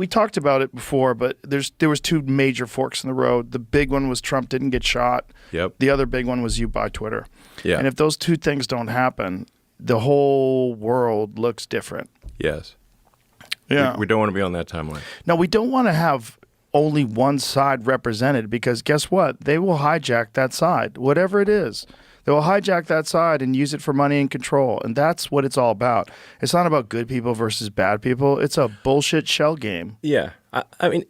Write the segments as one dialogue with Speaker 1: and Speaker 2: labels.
Speaker 1: we talked about it before, but there was two major forks in the road. The big one was Trump didn't get shot.
Speaker 2: Yep.
Speaker 1: The other big one was you buy Twitter.
Speaker 2: Yeah.
Speaker 1: And if those two things don't happen, the whole world looks different.
Speaker 2: Yes.
Speaker 1: Yeah.
Speaker 2: We don't want to be on that timeline.
Speaker 1: No, we don't want to have only one side represented, because guess what? They will hijack that side, whatever it is. They will hijack that side and use it for money and control. And that's what it's all about. It's not about good people versus bad people. It's a bullshit shell game.
Speaker 2: Yeah. I mean,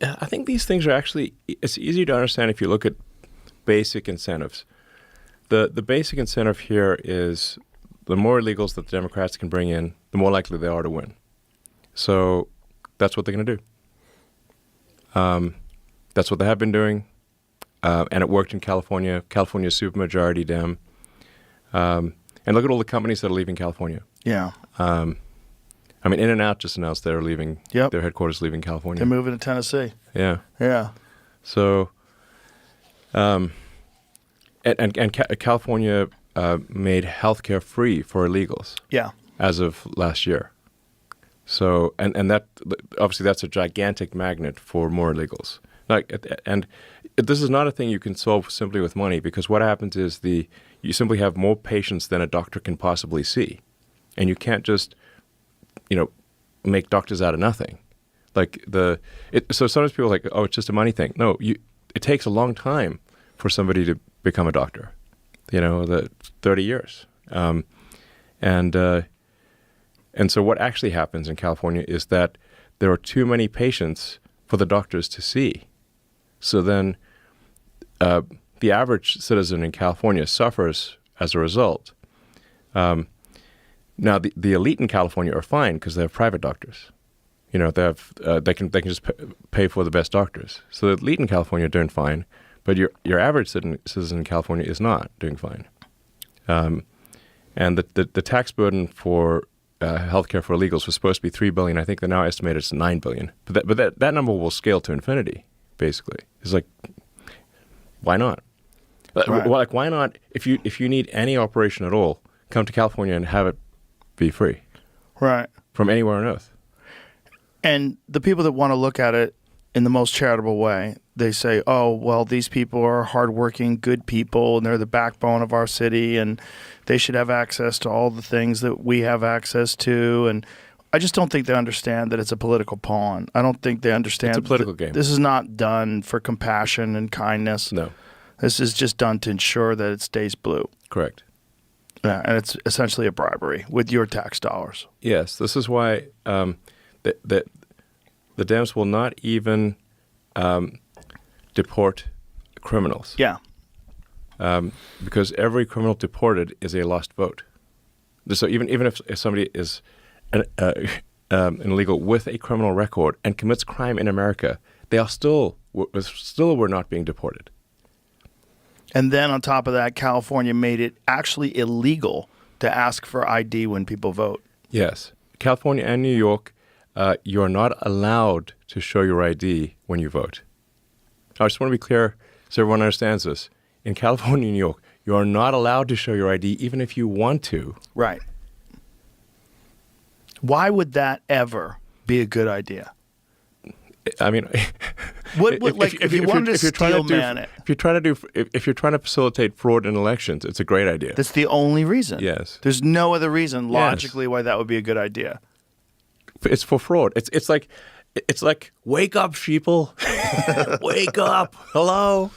Speaker 2: I think these things are actually, it's easy to understand if you look at basic incentives. The basic incentive here is the more illegals that the Democrats can bring in, the more likely they are to win. So that's what they're going to do. That's what they have been doing, and it worked in California. California's supermajority Dem. And look at all the companies that are leaving California.
Speaker 1: Yeah.
Speaker 2: I mean, In-N-Out just announced they're leaving.
Speaker 1: Yep.
Speaker 2: Their headquarters leaving California.
Speaker 1: They're moving to Tennessee.
Speaker 2: Yeah.
Speaker 1: Yeah.
Speaker 2: So, and California made healthcare free for illegals.
Speaker 1: Yeah.
Speaker 2: As of last year. So, and that, obviously that's a gigantic magnet for more illegals. And this is not a thing you can solve simply with money, because what happens is you simply have more patients than a doctor can possibly see. And you can't just, make doctors out of nothing. So sometimes people are like, oh, it's just a money thing. No, it takes a long time for somebody to become a doctor, 30 years. And so what actually happens in California is that there are too many patients for the doctors to see. So then the average citizen in California suffers as a result. Now, the elite in California are fine because they have private doctors. They can just pay for the best doctors. So the elite in California are doing fine, but your average citizen in California is not doing fine. And the tax burden for healthcare for illegals was supposed to be $3 billion. I think they now estimate it's $9 billion. But that number will scale to infinity. Basically, it's like, why not?
Speaker 1: Right.
Speaker 2: Why not? If you need any operation at all, come to California and have it be free.
Speaker 1: Right.
Speaker 2: From anywhere on earth.
Speaker 1: And the people that want to look at it in the most charitable way, they say, oh, well, these people are hardworking, good people, and they're the backbone of our city, and they should have access to all the things that we have access to. And I just don't think they understand that it's a political pawn. I don't think they understand.
Speaker 2: It's a political game.
Speaker 1: This is not done for compassion and kindness.
Speaker 2: No. This
Speaker 1: is just done to ensure that it stays blue.
Speaker 2: Correct.
Speaker 1: Yeah, and it's essentially a bribery with your tax dollars.
Speaker 2: Yes, this is why the Dems will not even deport criminals.
Speaker 1: Yeah.
Speaker 2: Because every criminal deported is a lost vote. So even if somebody is an illegal with a criminal record and commits crime in America, they are still were not being deported.
Speaker 1: And then on top of that, California made it actually illegal to ask for ID when people vote.
Speaker 2: Yes. California and New York, you are not allowed to show your ID when you vote. I just want to be clear so everyone understands this. In California and New York, you are not allowed to show your ID even if you want to.
Speaker 1: Right. Why would that ever be a good idea?
Speaker 2: I mean,
Speaker 1: if you wanted to steel man it.
Speaker 2: If you're trying to facilitate fraud in elections, it's a great idea.
Speaker 1: That's the only reason.
Speaker 2: Yes.
Speaker 1: There's no other reason logically why that would be a good idea.
Speaker 2: It's for fraud. It's like wake up, sheeple. Wake up. Hello.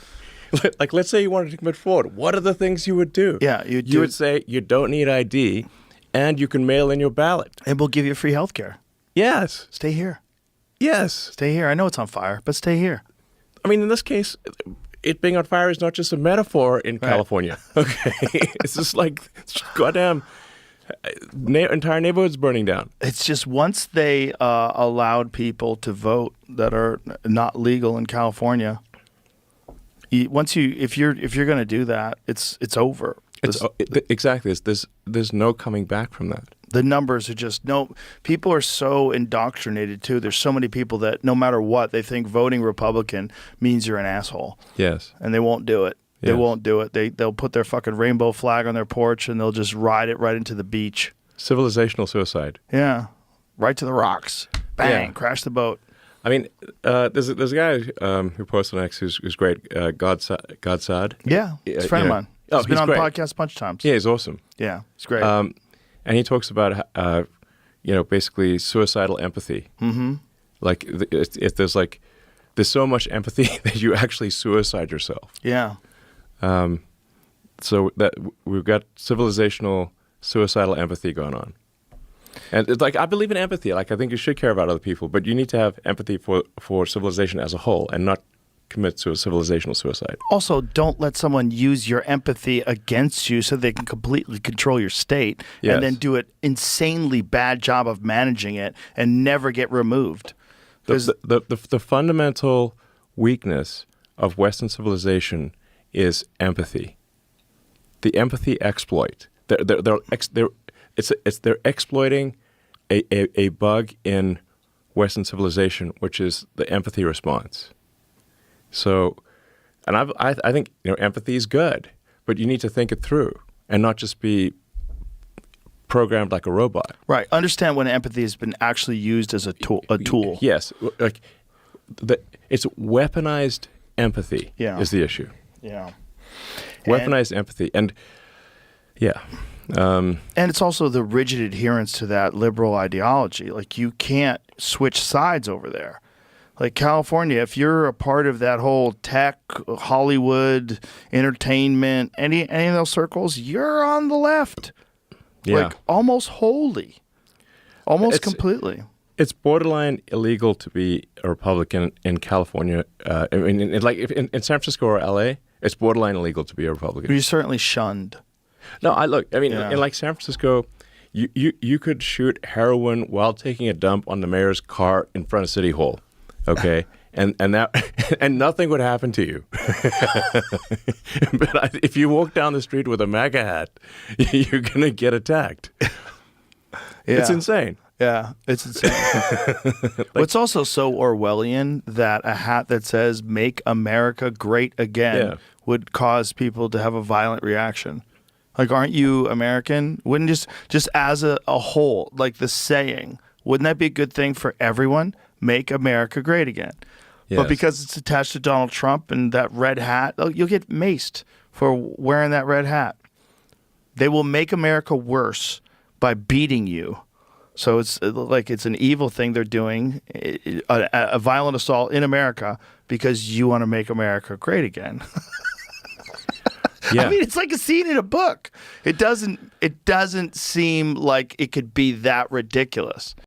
Speaker 2: Like, let's say you wanted to commit fraud. What are the things you would do?
Speaker 1: Yeah,
Speaker 2: you would say you don't need ID, and you can mail in your ballot.
Speaker 1: And we'll give you free health care.
Speaker 2: Yes.
Speaker 1: Stay here.
Speaker 2: Yes.
Speaker 1: Stay here. I know it's on fire, but stay here.
Speaker 2: I mean, in this case, it being on fire is not just a metaphor in California. Okay. It's just like, goddamn, entire neighborhoods burning down.
Speaker 1: It's just once they allowed people to vote that are not legal in California, if you're going to do that, it's over.
Speaker 2: Exactly. There's no coming back from that.
Speaker 1: The numbers are just people are so indoctrinated too. There's so many people that no matter what, they think voting Republican means you're an asshole.
Speaker 2: Yes. And
Speaker 1: they won't do it. They won't do it. They'll put their fucking rainbow flag on their porch and they'll just ride it right into the beach.
Speaker 2: Civilizational suicide.
Speaker 1: Yeah. Right to the rocks. Bang. Yeah. Crash the boat.
Speaker 2: I mean, there's a guy who posts on X who's great, Godsad.
Speaker 1: Yeah, it's a friend of mine. He's been on the podcast a bunch of times.
Speaker 2: Yeah, he's awesome.
Speaker 1: Yeah, it's great.
Speaker 2: And he talks about, basically suicidal empathy. Mm-hmm. Like, if there's so much empathy that you actually suicide yourself.
Speaker 1: Yeah.
Speaker 2: So that we've got civilizational suicidal empathy going on. And it's like, I believe in empathy. Like, I think you should care about other people, but you need to have empathy for civilization as a whole and not commit to a civilizational suicide.
Speaker 1: Also, don't let someone use your empathy against you so they can completely control your state and then do an insanely bad job of managing it and never get removed.
Speaker 2: The fundamental weakness of Western civilization is empathy. The empathy exploit. They're exploiting a bug in Western civilization, which is the empathy response. So, and I think empathy is good, but you need to think it through and not just be programmed like a robot.
Speaker 1: Right. Understand when empathy has been actually used as a tool.
Speaker 2: Yes, like it's weaponized empathy is the issue.
Speaker 1: Yeah.
Speaker 2: Weaponized empathy, and
Speaker 1: and it's also the rigid adherence to that liberal ideology. Like, you can't switch sides over there. Like California, if you're a part of that whole tech, Hollywood, entertainment, any of those circles, you're on the left.
Speaker 2: Yeah.
Speaker 1: Like, almost wholly. Almost completely.
Speaker 2: It's borderline illegal to be a Republican in California. I mean, in San Francisco or LA, it's borderline illegal to be a Republican.
Speaker 1: You're certainly shunned.
Speaker 2: No, in like San Francisco, you could shoot heroin while taking a dump on the mayor's car in front of City Hall. Okay, and nothing would happen to you. But if you walk down the street with a MAGA hat, you're gonna get attacked.
Speaker 1: Yeah.
Speaker 2: It's insane.
Speaker 1: Yeah, it's insane. It's also so Orwellian that a hat that says "Make America Great Again" would cause people to have a violent reaction. Like, aren't you American? Wouldn't just as a whole, like the saying, wouldn't that be a good thing for everyone? Make America great again. Yes. But because it's attached to Donald Trump and that red hat, you'll get maced for wearing that red hat. They will make America worse by beating you. So it's like it's an evil thing they're doing, a violent assault in America because you want to make America great again.
Speaker 2: Yeah.
Speaker 1: I mean, it's like a scene in a book. It doesn't seem like it could be that ridiculous.